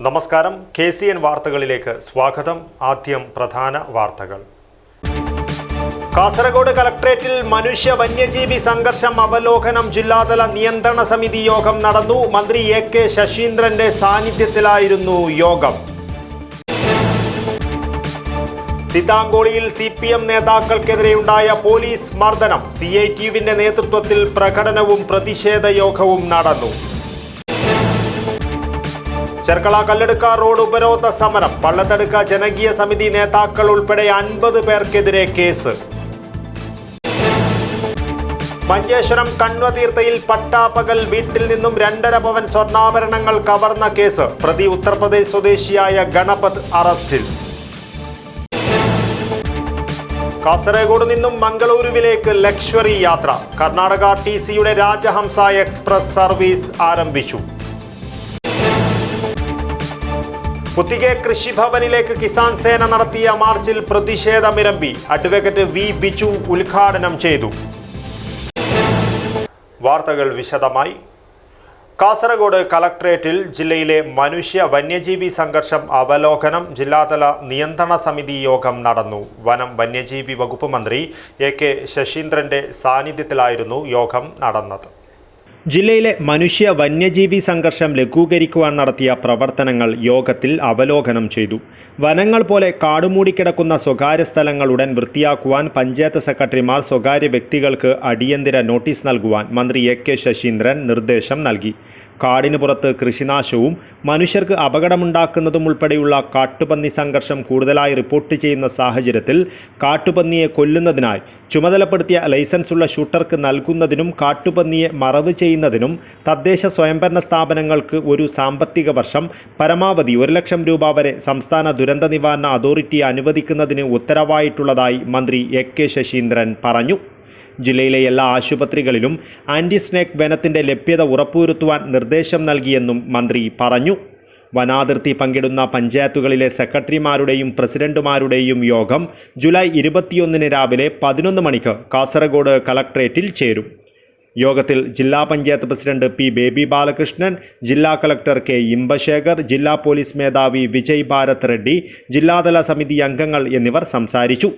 നമസ്കാരം, KCN വാർത്തകളിലേക്ക് സ്വാഗതം. ആദ്യം പ്രധാന വാർത്തകൾ. കാസർഗോഡ് കളക്ടറേറ്റിൽ മനുഷ്യ വന്യജീവി സംഘർഷം അവലോകനം ജില്ലാതല നിയന്ത്രണ സമിതി യോഗം നടന്നു. മന്ത്രി AK ശശീന്ദ്രന്റെ സാന്നിധ്യത്തിലായിരുന്നു യോഗം. സിതാങ്കോളിയിൽ CPM നേതാക്കൾക്കെതിരെയുണ്ടായ പോലീസ് മർദ്ദനം. CITUവിന്റെ നേതൃത്വത്തിൽ പ്രകടനവും പ്രതിഷേധ യോഗവും നടന്നു. ചെർക്കള കല്ലെടുക്ക റോഡ് ഉപരോധ സമരം. പള്ളത്തടുക്ക ജനകീയ സമിതി നേതാക്കൾ ഉൾപ്പെടെ 50 പേർക്കെതിരെ കേസ്. മഞ്ചേശ്വരം കണ്വതീർത്ഥയിൽ പട്ടാപ്പകൽ വീട്ടിൽ നിന്നും 2.5 പവൻ സ്വർണ്ണാഭരണങ്ങൾ കവർന്ന കേസ്. പ്രതി ഉത്തർപ്രദേശ് സ്വദേശിയായ ഗണപത് അറസ്റ്റിൽ. കാസർഗോഡ് നിന്നും മംഗളൂരുവിലേക്ക് ലക്ഷറി യാത്ര. കർണാടക TCയുടെ രാജഹംസ എക്സ്പ്രസ് സർവീസ് ആരംഭിച്ചു. പുത്തികെ കൃഷിഭവനിലേക്ക് കിസാൻ സേന നടത്തിയ മാർച്ചിൽ പ്രതിഷേധമിരമ്പി. അഡ്വക്കേറ്റ് V ബിജു ഉദ്ഘാടനം ചെയ്തു. വാർത്തകൾ വിശദമായി. കാസർഗോഡ് കളക്ടറേറ്റിൽ ജില്ലയിലെ മനുഷ്യ വന്യജീവി സംഘർഷം അവലോകനം ജില്ലാതല നിയന്ത്രണ സമിതി യോഗം നടന്നു. വനം വന്യജീവി വകുപ്പ് മന്ത്രി AK ശശീന്ദ്രന്റെ സാന്നിധ്യത്തിലായിരുന്നു യോഗം നടന്നത്. ജില്ലയിലെ മനുഷ്യ വന്യജീവി സംഘർഷം ലഘൂകരിക്കുവാൻ നടത്തിയ പ്രവർത്തനങ്ങൾ യോഗത്തിൽ അവലോകനം ചെയ്തു. വനങ്ങൾ പോലെ കാടുമൂടിക്കിടക്കുന്ന സ്വകാര്യ സ്ഥലങ്ങൾ ഉടൻ വൃത്തിയാക്കുവാൻ പഞ്ചായത്ത് സെക്രട്ടറിമാർ സ്വകാര്യ വ്യക്തികൾക്ക് അടിയന്തര നോട്ടീസ് നൽകുവാൻ മന്ത്രി AK ശശീന്ദ്രൻ നിർദ്ദേശം നൽകി. കാടിന് പുറത്ത് കൃഷിനാശവും മനുഷ്യർക്ക് അപകടമുണ്ടാക്കുന്നതും ഉൾപ്പെടെയുള്ള കാട്ടുപന്നി സംഘർഷം കൂടുതലായി റിപ്പോർട്ട് ചെയ്യുന്ന സാഹചര്യത്തിൽ കാട്ടുപന്നിയെ കൊല്ലുന്നതിനായി ചുമതലപ്പെടുത്തിയ ലൈസൻസുള്ള ഷൂട്ടർക്ക് നൽകുന്നതിനും കാട്ടുപന്നിയെ മറവ് ചെയ്യുന്നതിനും തദ്ദേശ സ്വയംഭരണ സ്ഥാപനങ്ങൾക്ക് ഒരു സാമ്പത്തിക വർഷം പരമാവധി 1 ലക്ഷം രൂപ വരെ സംസ്ഥാന ദുരന്ത നിവാരണ അതോറിറ്റി അനുവദിക്കുന്നതിന് ഉത്തരവായിട്ടുള്ളതായി മന്ത്രി AK ശശീന്ദ്രൻ പറഞ്ഞു. ജില്ലയിലെ എല്ലാ ആശുപത്രികളിലും ആൻറ്റി സ്നേക്ക് വെനത്തിൻ്റെ ലഭ്യത ഉറപ്പുവരുത്തുവാൻ നിർദ്ദേശം നൽകിയെന്നും മന്ത്രി പറഞ്ഞു. വനാതിർത്തി പങ്കിടുന്ന പഞ്ചായത്തുകളിലെ സെക്രട്ടറിമാരുടെയും പ്രസിഡന്റുമാരുടെയും യോഗം ജൂലൈ 21 രാവിലെ 11 മണിക്ക് കാസർഗോഡ് കളക്ടറേറ്റിൽ ചേരും. യോഗത്തിൽ ജില്ലാ panchayat president P baby Balakrishnan, ജില്ലാ കളക്ടർ K ഇമ്പശേഖർ, ജില്ലാ പോലീസ് മേധാവി വിജയ് ഭാരത് റെഡ്ഡി, ജില്ലാതല സമിതി അംഗങ്ങൾ എന്നിവർ സംസാരിച്ചു.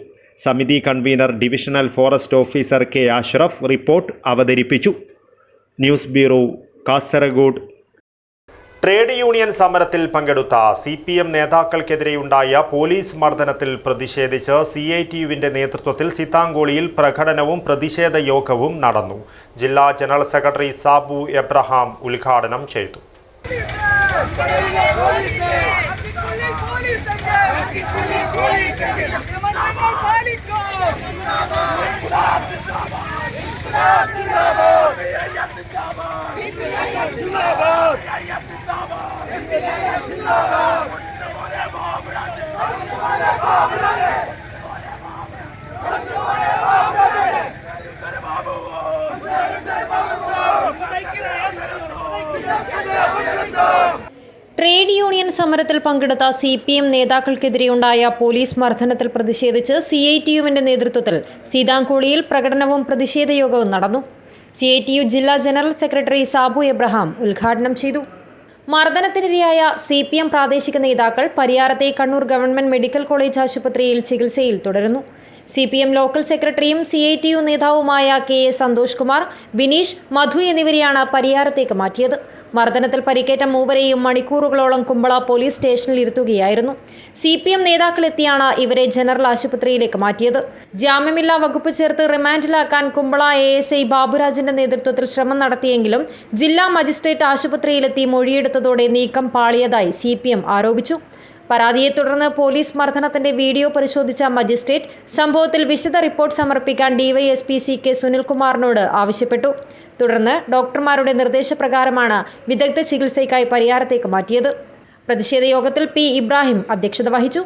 സമിതി convener divisional forest officer K Ashraf report അവതരിപ്പിച്ചു. News bureau, Kasaragod. Trade union സമരത്തിൽ പങ്കെടുത്ത CPM നേതാക്കൾക്കെതിരെയുണ്ടായ പോലീസ് മർദ്ദനത്തിൽ പ്രതിഷേധിച്ച് CITUവിന്റെ നേതൃത്വത്തിൽ സിതാങ്കോളിയിൽ പ്രകടനവും പ്രതിഷേധ യോഗവും നടന്നു. ജില്ലാ ജനറൽ സെക്രട്ടറി സാബു എബ്രഹാം ഉദ്ഘാടനം ചെയ്തു. ട്രേഡ് യൂണിയൻ സമരത്തിൽ പങ്കെടുത്ത CPM നേതാക്കൾക്കെതിരെയുണ്ടായ പോലീസ് മർദ്ദനത്തിൽ പ്രതിഷേധിച്ച് CITUവിന്റെ നേതൃത്വത്തിൽ സീതാങ്കോളിയിൽ പ്രകടനവും പ്രതിഷേധ യോഗവും നടന്നു. CITU ജില്ലാ ജനറൽ സെക്രട്ടറി സാബു എബ്രഹാം ഉദ്ഘാടനം ചെയ്തു. മർദ്ദനത്തിനിരയായ CPM പ്രാദേശിക നേതാക്കൾ പരിയാരത്തെ കണ്ണൂർ ഗവൺമെന്റ് മെഡിക്കൽ കോളേജ് ആശുപത്രിയിൽ ചികിത്സയിൽ തുടരുന്നു. CPM ലോക്കൽ സെക്രട്ടറിയും CITU നേതാവുമായ KA സന്തോഷ് കുമാർ, ബിനീഷ്, മധു എന്നിവരെയാണ് പരിയാരത്തേക്ക് മാറ്റിയത്. മർദ്ദനത്തിൽ പരിക്കേറ്റ മൂവരെയും മണിക്കൂറുകളോളം കുമ്പള പോലീസ് സ്റ്റേഷനിൽ ഇരുത്തുകയായിരുന്നു. CPM നേതാക്കളെത്തിയാണ് ഇവരെ ജനറൽ ആശുപത്രിയിലേക്ക് മാറ്റിയത്. ജാമ്യമില്ലാ വകുപ്പ് ചേർത്ത് റിമാൻഡിലാക്കാൻ കുമ്പള ASI ബാബുരാജിന്റെ നേതൃത്വത്തിൽ ശ്രമം നടത്തിയെങ്കിലും ജില്ലാ മജിസ്ട്രേറ്റ് ആശുപത്രിയിലെത്തി മൊഴിയെടുത്തതോടെ നീക്കം പാളിയതായി CPM ആരോപിച്ചു. പരാതിയെ തുടർന്ന് പോലീസ് മർദ്ദനത്തിന്റെ വീഡിയോ പരിശോധിച്ച മജിസ്ട്രേറ്റ് സംഭവത്തിൽ വിശദ റിപ്പോർട്ട് സമർപ്പിക്കാൻ DYSP CK സുനിൽകുമാറിനോട് ആവശ്യപ്പെട്ടു. തുടർന്ന് ഡോക്ടർമാരുടെ നിർദ്ദേശപ്രകാരമാണ് വിദഗ്ധ ചികിത്സയ്ക്കായി പരിയാരത്തേക്ക് മാറ്റിയത്. പ്രതിഷേധ യോഗത്തിൽ P ഇബ്രാഹിം അധ്യക്ഷത വഹിച്ചു.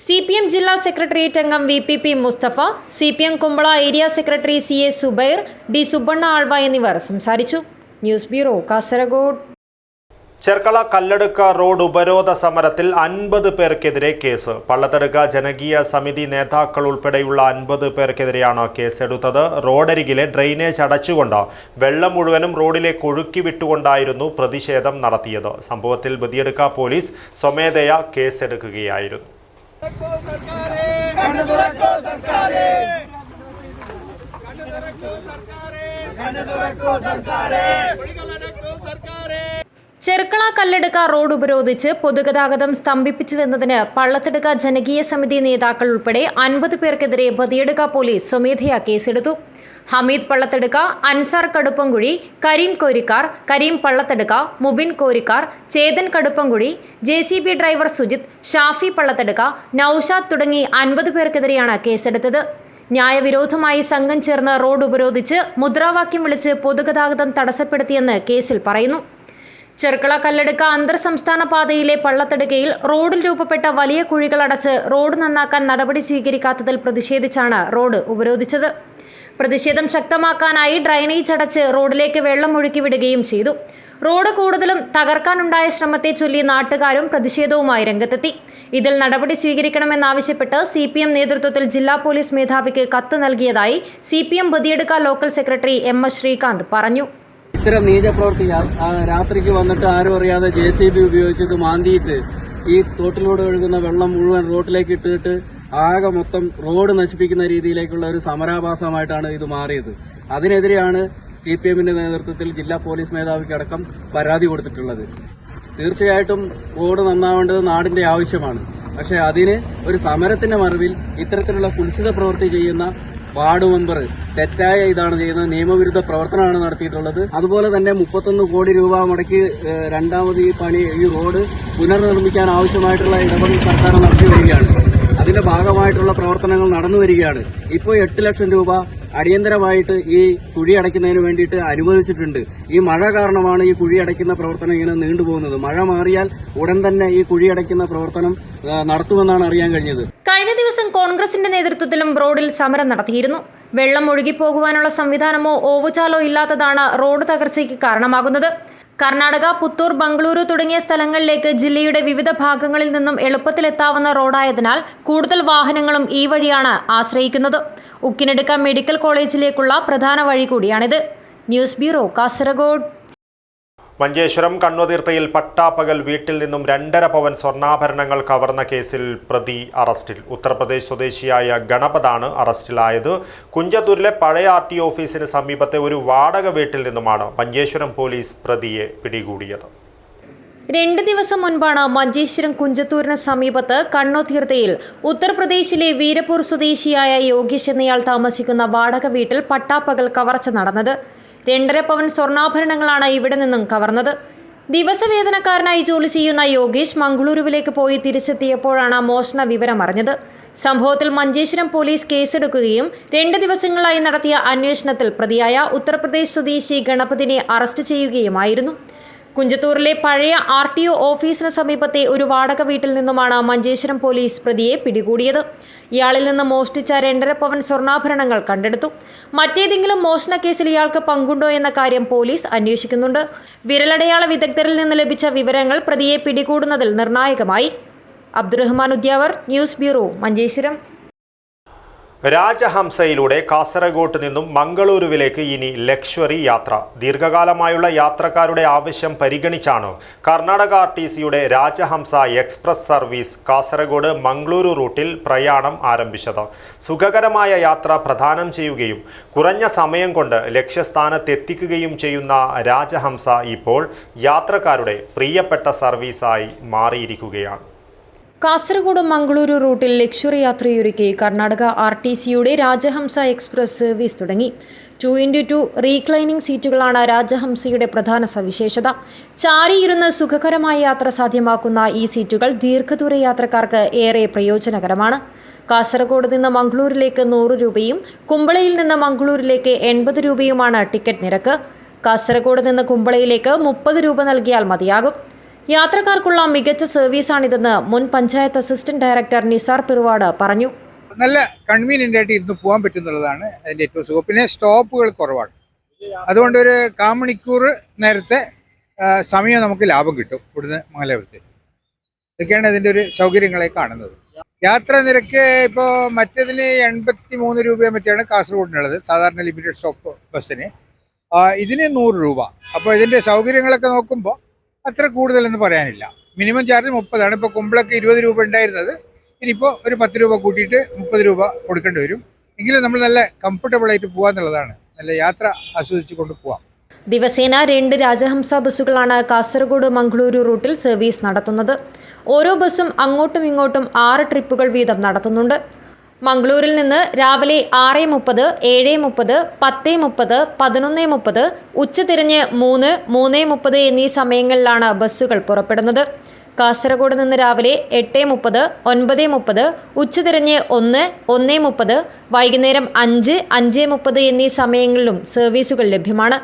CPM ജില്ലാ സെക്രട്ടേറിയറ്റ് അംഗം VPP Mustafa, CPM Kumbla area secretary CA Zubair, D Subanna Alva എന്നിവർ സംസാരിച്ചു. News bureau, Kasaragod. Cherkala Kalladka road ഉപരോധ സമരത്തിൽ 50 പേർക്കെതിരെ കേസ്. പള്ളത്തടുക്ക ജനകീയ സമിതി നേതാക്കൾ ഉൾപ്പെടെയുള്ള 50 പേർക്കെതിരെയാണ് കേസെടുത്തത്. റോഡരികിലെ ഡ്രെയിനേജ് അടച്ചുകൊണ്ട് വെള്ളം മുഴുവനും റോഡിലേക്ക് ഒഴുക്കി വിട്ടുകൊണ്ടായിരുന്നു പ്രതിഷേധം നടത്തിയത്. സംഭവത്തിൽ ബദിയടുക്ക പോലീസ് സ്വമേധയാ കേസെടുക്കുകയായിരുന്നു. ചെർക്കള കല്ലടുക്ക റോഡ് ഉപരോധിച്ച് പൊതുഗതാഗതം സ്തംഭിപ്പിച്ചുവെന്നതിന് പള്ളത്തടുക്ക ജനകീയ സമിതി നേതാക്കൾ ഉൾപ്പെടെ 50 പേർക്കെതിരെ ബദിയടുക്ക പോലീസ് സ്വമേധയാ കേസെടുത്തു. ഹമീദ് പള്ളത്തടുക്ക, അൻസാർ കടുപ്പംകുഴി, കരീം കോരിക്കാർ, കരീം പള്ളത്തടുക്ക, മുബിൻ കോരിക്കാർ, ചേതൻ കടുപ്പംകുഴി, JCB ഡ്രൈവർ സുജിത്, ഷാഫി പള്ളത്തടുക്ക, നൌഷാദ് തുടങ്ങി 50 പേർക്കെതിരെയാണ് കേസെടുത്തത്. ന്യായവിരോധമായി സംഘം ചേർന്ന് റോഡ് ഉപരോധിച്ച് മുദ്രാവാക്യം വിളിച്ച് പൊതുഗതാഗതം തടസ്സപ്പെടുത്തിയെന്ന് കേസിൽ പറയുന്നു. ചെർക്കള കല്ലടുക്ക അന്തർ സംസ്ഥാന പാതയിലെ പള്ളത്തടുക്കയിൽ റോഡിൽ രൂപപ്പെട്ട വലിയ കുഴികൾ അടച്ച് റോഡ് നന്നാക്കാൻ നടപടി സ്വീകരിക്കാത്തതിൽ പ്രതിഷേധിച്ചാണ് റോഡ് ഉപരോധിച്ചത്. പ്രതിഷേധം ശക്തമാക്കാനായി ഡ്രൈനേജ് അടച്ച് റോഡിലേക്ക് വെള്ളം ഒഴുക്കി വിടുകയും ചെയ്തു. റോഡ് കൂടുതലും തകർക്കാനുണ്ടായ ശ്രമത്തെ ചൊല്ലി നാട്ടുകാരും പ്രതിഷേധവുമായി രംഗത്തെത്തി. ഇതിൽ നടപടി സ്വീകരിക്കണമെന്നാവശ്യപ്പെട്ട് CPM നേതൃത്വത്തിൽ ജില്ലാ പോലീസ് മേധാവിക്ക് കത്ത് നൽകിയതായി CPM Badiyadukka local secretary MS Sreekanth പറഞ്ഞു. ഇത്തരം നീചപ്രവൃത്തി രാത്രിക്ക് വന്നിട്ട് ആരും അറിയാതെ JCB ഉപയോഗിച്ചത് മാന്തിയിട്ട് ഈ തോട്ടിലൂടെ ഒഴുകുന്ന വെള്ളം മുഴുവൻ റോഡിലേക്ക് ഇട്ടിട്ട് ആകെ മൊത്തം റോഡ് നശിപ്പിക്കുന്ന രീതിയിലേക്കുള്ള ഒരു സമരാഭാസമായിട്ടാണ് ഇത് മാറിയത്. അതിനെതിരെയാണ് CPMന്റെ നേതൃത്വത്തിൽ ജില്ലാ പോലീസ് മേധാവിക്കടക്കം പരാതി കൊടുത്തിട്ടുള്ളത്. തീർച്ചയായിട്ടും റോഡ് നന്നാവേണ്ടത് നാടിന്റെ ആവശ്യമാണ്. പക്ഷേ അതിന് ഒരു സമരത്തിന്റെ മറവിൽ ഇത്തരത്തിലുള്ള കുൽസിത പ്രവൃത്തി ചെയ്യുന്ന വാർഡ് മെമ്പർ തെറ്റായ ഇതാണ് ചെയ്യുന്നത്. നിയമവിരുദ്ധ പ്രവർത്തനമാണ് നടത്തിയിട്ടുള്ളത്. അതുപോലെ തന്നെ 31 കോടി രൂപ മുടക്കി രണ്ടാമത് ഈ റോഡ് പുനർനിർമ്മിക്കാൻ ആവശ്യമായിട്ടുള്ള ഇടപെടൽ സർക്കാർ നടത്തി വരികയാണ്. അതിന്റെ ഭാഗമായിട്ടുള്ള പ്രവർത്തനങ്ങൾ നടന്നു വരികയാണ്. ഇപ്പോൾ 8 ലക്ഷം രൂപ അടിയന്തരമായിട്ട് ഈ കുഴി അടയ്ക്കുന്നതിന് വേണ്ടിയിട്ട് അനുവദിച്ചിട്ടുണ്ട്. ഈ മഴ കാരണമാണ് ഈ കുഴി അടയ്ക്കുന്ന പ്രവർത്തനം ഇങ്ങനെ നീണ്ടുപോകുന്നത്. മഴ മാറിയാൽ ഉടൻ തന്നെ ഈ കുഴി അടയ്ക്കുന്ന പ്രവർത്തനം നടത്തുമെന്നാണ് അറിയാൻ കഴിഞ്ഞത്. കഴിഞ്ഞ ദിവസം കോൺഗ്രസിന്റെ നേതൃത്വത്തിലും റോഡിൽ സമരം നടത്തിയിരുന്നു. വെള്ളം ഒഴുകിപ്പോകുവാനുള്ള സംവിധാനമോ ഓവുചാലോ ഇല്ലാത്തതാണ് റോഡ് തകർച്ചയ്ക്ക് കാരണമാകുന്നത്. കർണാടക, പുത്തൂർ, ബംഗളൂരു തുടങ്ങിയ സ്ഥലങ്ങളിലേക്ക് ജില്ലയുടെ വിവിധ ഭാഗങ്ങളിൽ നിന്നും എളുപ്പത്തിലെത്താവുന്ന റോഡായതിനാൽ കൂടുതൽ വാഹനങ്ങളും ഈ വഴിയാണ് ആശ്രയിക്കുന്നത്. ഉക്കിനടുക്ക മെഡിക്കൽ കോളേജിലേക്കുള്ള പ്രധാന വഴി കൂടിയാണിത്. News bureau, Kasaragod. മഞ്ചേശ്വരം കണ്ണുതീർത്തയിൽ പട്ടാപ്പകൽ വീട്ടിൽ നിന്നും 2.5 പവൻ സ്വർണ്ണാഭരണങ്ങൾ കവർന്ന കേസിൽ പ്രതി അറസ്റ്റിൽ. ഉത്തർപ്രദേശ് സ്വദേശിയായ ഗണപതാണ് അറസ്റ്റിലായത്. കുഞ്ചത്തൂരിലെ പഴയ RTO ഓഫീസിന് സമീപത്തെ ഒരു വാടക വീട്ടിൽ നിന്നുമാണ് മഞ്ചേശ്വരം പോലീസ് പ്രതിയെ പിടികൂടിയത്. 2 ദിവസം മുൻപാണ് മഞ്ചേശ്വരം കുഞ്ചത്തൂരിന് സമീപത്ത് കണ്ണുതീർത്തയിൽ ഉത്തർപ്രദേശിലെ വീരപൂർ സ്വദേശിയായ യോഗീഷ് എന്നയാൾ താമസിക്കുന്ന വാടക വീട്ടിൽ പട്ടാപ്പകൽ കവർച്ച നടന്നത്. 2.5 പവൻ സ്വർണ്ണാഭരണങ്ങളാണ് ഇവിടെ നിന്നും കവർന്നത്. ദിവസവേതനക്കാരനായി ജോലി ചെയ്യുന്ന യോഗീഷ് മംഗളൂരുവിലേക്ക് പോയി തിരിച്ചെത്തിയപ്പോഴാണ് മോഷണ വിവരം അറിഞ്ഞത്. സംഭവത്തിൽ മഞ്ചേശ്വരം പോലീസ് കേസെടുക്കുകയും 2 ദിവസങ്ങളായി നടത്തിയ അന്വേഷണത്തിൽ പ്രതിയായ ഉത്തർപ്രദേശ് സ്വദേശി ഗണപതിനെ അറസ്റ്റ് ചെയ്യുകയുമായിരുന്നു. കുഞ്ചത്തൂരിലെ പഴയ RTO ഓഫീസിന് സമീപത്തെ ഒരു വാടക വീട്ടിൽ നിന്നുമാണ് മഞ്ചേശ്വരം പോലീസ് പ്രതിയെ പിടികൂടിയത്. ഇയാളിൽ നിന്ന് മോഷ്ടിച്ച 2.5 പവൻ സ്വർണ്ണാഭരണങ്ങൾ കണ്ടെടുത്തു. മറ്റേതെങ്കിലും മോഷണ കേസിൽ ഇയാൾക്ക് പങ്കുണ്ടോ എന്ന കാര്യം പോലീസ് അന്വേഷിക്കുന്നുണ്ട്. വിരലടയാള വിദഗ്ധരിൽ നിന്ന് ലഭിച്ച വിവരങ്ങൾ പ്രതിയെ പിടികൂടുന്നതിൽ നിർണായകമായി. Abdurahman Udyavar, news bureau, Manjeshwaram. രാജഹംസയിലൂടെ കാസർഗോഡ് നിന്നും മംഗളൂരുവിലേക്ക് ഇനി ലക്ഷറി യാത്ര. ദീർഘകാലമായുള്ള യാത്രക്കാരുടെ ആവശ്യം പരിഗണിച്ചാണ് കർണാടക RTCയുടെ രാജഹംസ എക്സ്പ്രസ് സർവീസ് കാസർഗോഡ് മംഗളൂരു റൂട്ടിൽ പ്രയാണം ആരംഭിച്ചത്. സുഖകരമായ യാത്ര പ്രദാനം ചെയ്യുകയും കുറഞ്ഞ സമയം കൊണ്ട് ലക്ഷ്യസ്ഥാനത്തെത്തിക്കുകയും ചെയ്യുന്ന രാജഹംസ ഇപ്പോൾ യാത്രക്കാരുടെ പ്രിയപ്പെട്ട സർവീസായി മാറിയിരിക്കുകയാണ്. കാസർഗോഡ് മംഗളൂരു റൂട്ടിൽ ലക്ഷറി യാത്രയൊരുക്കി കർണാടക RTCയുടെ രാജഹംസ എക്സ്പ്രസ് സർവീസ് തുടങ്ങി. 2x2 റീക്ലൈനിംഗ് സീറ്റുകളാണ് രാജഹംസയുടെ പ്രധാന സവിശേഷത. ചാരിയിരുന്ന് സുഖകരമായ യാത്ര സാധ്യമാക്കുന്ന ഈ സീറ്റുകൾ ദീർഘദൂര യാത്രക്കാർക്ക് ഏറെ പ്രയോജനകരമാണ്. കാസർഗോഡ് നിന്ന് മംഗളൂരിലേക്ക് 100 രൂപയും കുമ്പളയിൽ നിന്ന് മംഗളൂരിലേക്ക് 80 രൂപയുമാണ് ടിക്കറ്റ് നിരക്ക്. കാസർഗോഡ് നിന്ന് കുമ്പളയിലേക്ക് 30 രൂപ നൽകിയാൽ മതിയാകും. യാത്രക്കാർക്കുള്ള മികച്ച സർവീസാണിതെന്ന് മുൻ പഞ്ചായത്ത് അസിസ്റ്റന്റ് ഡയറക്ടർ നിസാർ പിറുവാട് പറഞ്ഞു. നല്ല കൺവീനിയൻ്റ് ആയിട്ട് ഇരുന്ന് പോകാൻ പറ്റുന്നുള്ളതാണ് അതിൻ്റെ ഏറ്റവും സുഖം. പിന്നെ സ്റ്റോപ്പുകൾ കുറവാണ്. അതുകൊണ്ട് ഒരു 1/4 മണിക്കൂർ നേരത്തെ സമയം നമുക്ക് ലാഭം കിട്ടും ഇവിടുന്ന് മംഗലാപുരത്ത്. ഇതൊക്കെയാണ് ഇതിൻ്റെ ഒരു സൗകര്യങ്ങളെ കാണുന്നത്. യാത്രാ നിരക്ക് ഇപ്പോൾ മറ്റേതിന് 83 രൂപയെ മറ്റാണ് കാസർഗോഡിനുള്ളത്, സാധാരണ ലിമിറ്റഡ് സ്റ്റോപ്പ് ബസ്സിന്. ഇതിന് 100 രൂപ. അപ്പോൾ ഇതിൻ്റെ സൗകര്യങ്ങളൊക്കെ നോക്കുമ്പോൾ അത്ര കൂടുതലെന്ന് പറയാനില്ല. മിനിമം ചാർജ് 30 ആണ്. ഇപ്പോൾ കുമ്പളക്ക് 20 രൂപ ഉണ്ടായിരുന്നത് ഇനിയിപ്പോൾ ഒരു 10 രൂപ കൂട്ടിയിട്ട് 30 രൂപ കൊടുക്കേണ്ടി വരും. എങ്കിലും നമ്മൾ നല്ല കംഫർട്ടബിളായിട്ട് പോകാമെന്നുള്ളതാണ്. നല്ല യാത്ര ആസ്വദിച്ച് കൊണ്ട് പോവാം. ദിവസേന 2 രാജഹംസ ബസ്സുകളാണ് കാസർഗോഡ് മംഗളൂരു റൂട്ടിൽ സർവീസ് നടത്തുന്നത്. ഓരോ ബസ്സും അങ്ങോട്ടും ഇങ്ങോട്ടും 6 ട്രിപ്പുകൾ വീതം നടത്തുന്നുണ്ട്. മംഗളൂരിൽ നിന്ന് രാവിലെ 6:30, 7:30, 10:30, 11:30, ഉച്ചതിരിഞ്ഞ് 3, 3:30 എന്നീ സമയങ്ങളിലാണ് ബസ്സുകൾ പുറപ്പെടുന്നത്. കാസർഗോഡ് നിന്ന് രാവിലെ 8:30, 9:30, ഉച്ചതിരിഞ്ഞ് 1, 1:30, വൈകുന്നേരം 5, 5:30 എന്നീ സമയങ്ങളിലും സർവീസുകൾ ലഭ്യമാണ്.